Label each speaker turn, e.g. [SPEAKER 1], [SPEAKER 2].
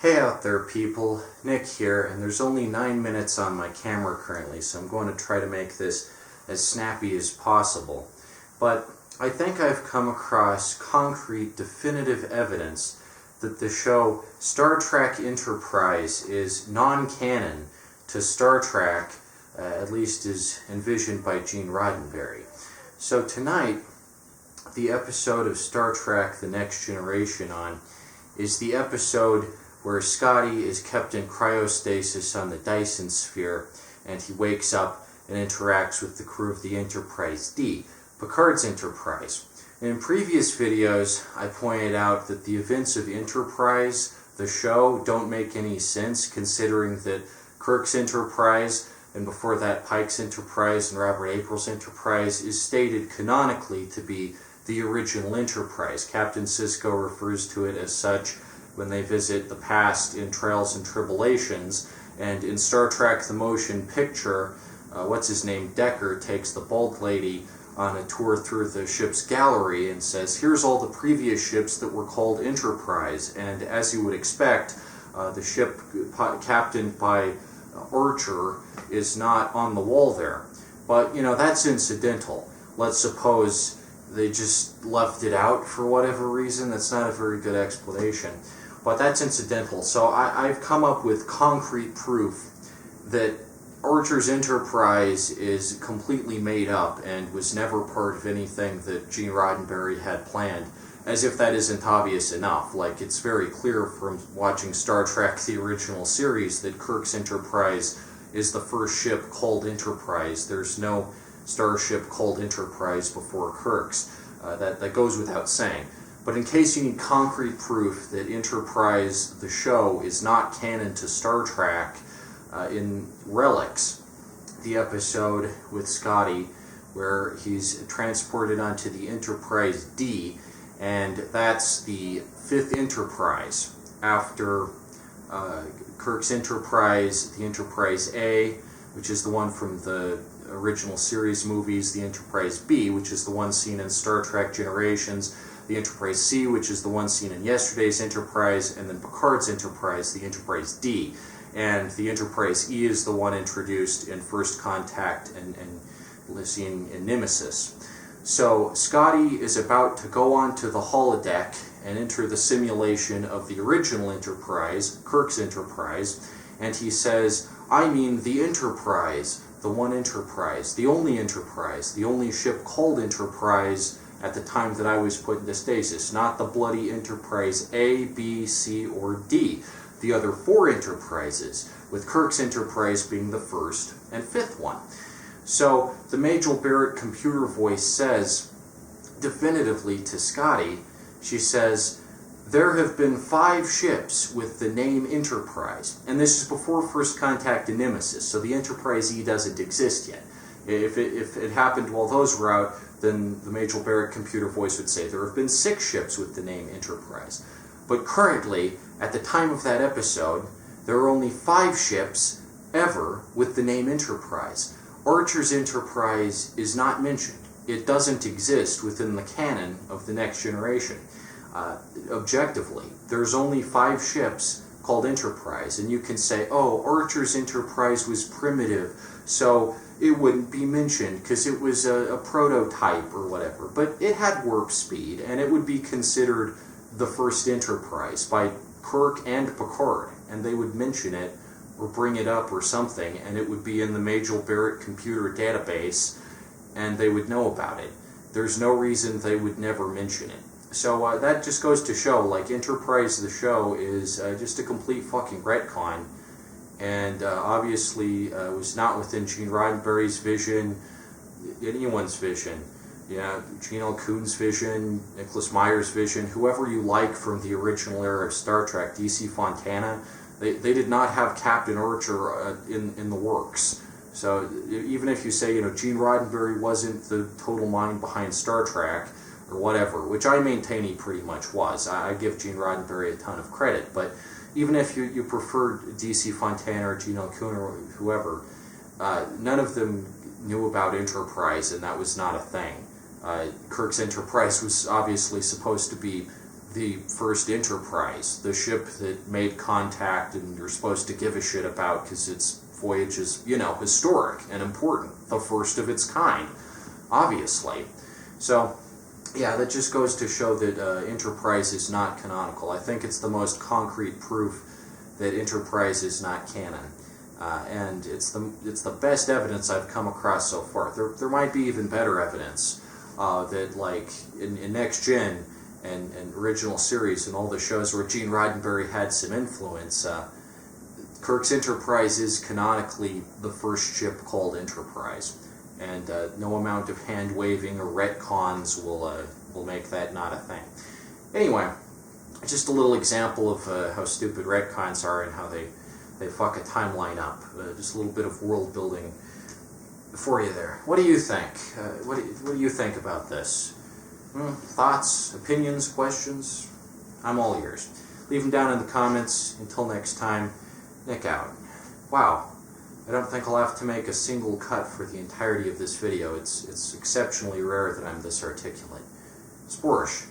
[SPEAKER 1] Hey out there people, Nick here, and there's only 9 minutes on my camera currently, so I'm going to try to make this as snappy as possible. But I think I've come across concrete, definitive evidence that the show Star Trek Enterprise is non-canon to Star Trek, at least as envisioned by Gene Roddenberry. So tonight, the episode of Star Trek The Next Generation is the episode where Scotty is kept in cryostasis on the Dyson sphere, and he wakes up and interacts with the crew of the Enterprise D, Picard's Enterprise. And in previous videos, I pointed out that the events of Enterprise, the show, don't make any sense, considering that Kirk's Enterprise, and before that Pike's Enterprise and Robert April's Enterprise, is stated canonically to be the original Enterprise. Captain Sisko refers to it as such when they visit the past in Trails and Tribulations, and in Star Trek the Motion Picture, Decker takes the bald lady on a tour through the ship's gallery and says, here's all the previous ships that were called Enterprise, and as you would expect, the ship captained by Archer is not on the wall there. But, that's incidental. Let's suppose they just left it out for whatever reason. That's not a very good explanation. But that's incidental. So I've come up with concrete proof that Archer's Enterprise is completely made up and was never part of anything that Gene Roddenberry had planned, as if that isn't obvious enough. Like, it's very clear from watching Star Trek the original series that Kirk's Enterprise is the first ship called Enterprise. There's no starship called Enterprise before Kirk's. That goes without saying. But in case you need concrete proof that Enterprise, the show, is not canon to Star Trek, in Relics, the episode with Scotty, where he's transported onto the Enterprise D, and that's the 5th Enterprise after Kirk's Enterprise, the Enterprise A, which is the one from the original series movies, the Enterprise B, which is the one seen in Star Trek Generations, the Enterprise C, which is the one seen in yesterday's Enterprise, and then Picard's Enterprise, the Enterprise D. And the Enterprise E is the one introduced in First Contact and seen in Nemesis. So Scotty is about to go onto the holodeck and enter the simulation of the original Enterprise, Kirk's Enterprise, and he says, I mean the Enterprise, the one Enterprise, the only ship called Enterprise at the time that I was put into stasis, not the bloody Enterprise A, B, C, or D, the other 4 Enterprises, with Kirk's Enterprise being the 1st and 5th one. So the Majel Barrett computer voice says, definitively to Scotty, she says, there have been 5 ships with the name Enterprise, and this is before First Contact and Nemesis, so the Enterprise E doesn't exist yet. If it happened while those were out, then the Majel Barrett computer voice would say there have been 6 ships with the name Enterprise. But currently, at the time of that episode, there are only 5 ships ever with the name Enterprise. Archer's Enterprise is not mentioned. It doesn't exist within the canon of The Next Generation. Objectively, there's only 5 ships called Enterprise, and you can say, oh, Archer's Enterprise was primitive, so it wouldn't be mentioned because it was a prototype or whatever. But it had warp speed, and it would be considered the first Enterprise by Kirk and Picard, and they would mention it or bring it up or something, and it would be in the Majel Barrett computer database, and they would know about it. There's no reason they would never mention it. So that just goes to show, like, Enterprise the show is just a complete fucking retcon, and obviously was not within Gene Roddenberry's vision, anyone's vision. Gene L. Coon's vision, Nicholas Meyer's vision, whoever you like from the original era of Star Trek, D.C. Fontana, they did not have Captain Archer in the works. So even if you say, Gene Roddenberry wasn't the total mind behind Star Trek, or whatever, which I maintain he pretty much was. I give Gene Roddenberry a ton of credit, but even if you prefer D.C. Fontana or Gene L. Coon or whoever, none of them knew about Enterprise, and that was not a thing. Kirk's Enterprise was obviously supposed to be the first Enterprise, the ship that made contact and you're supposed to give a shit about because its voyage is, you know, historic and important. The first of its kind, obviously. So, yeah, that just goes to show that Enterprise is not canonical. I think it's the most concrete proof that Enterprise is not canon. And it's the best evidence I've come across so far. There might be even better evidence that, like, in Next Gen and original series and all the shows where Gene Roddenberry had some influence, Kirk's Enterprise is canonically the first ship called Enterprise. And no amount of hand-waving or retcons will make that not a thing. Anyway, just a little example of how stupid retcons are and how they fuck a timeline up. Just a little bit of world building for you there. What do you think? What do you think about this? Thoughts, opinions, questions? I'm all ears. Leave them down in the comments. Until next time, Nick out. Wow, I don't think I'll have to make a single cut for the entirety of this video. It's exceptionally rare that I'm this articulate. Sporish.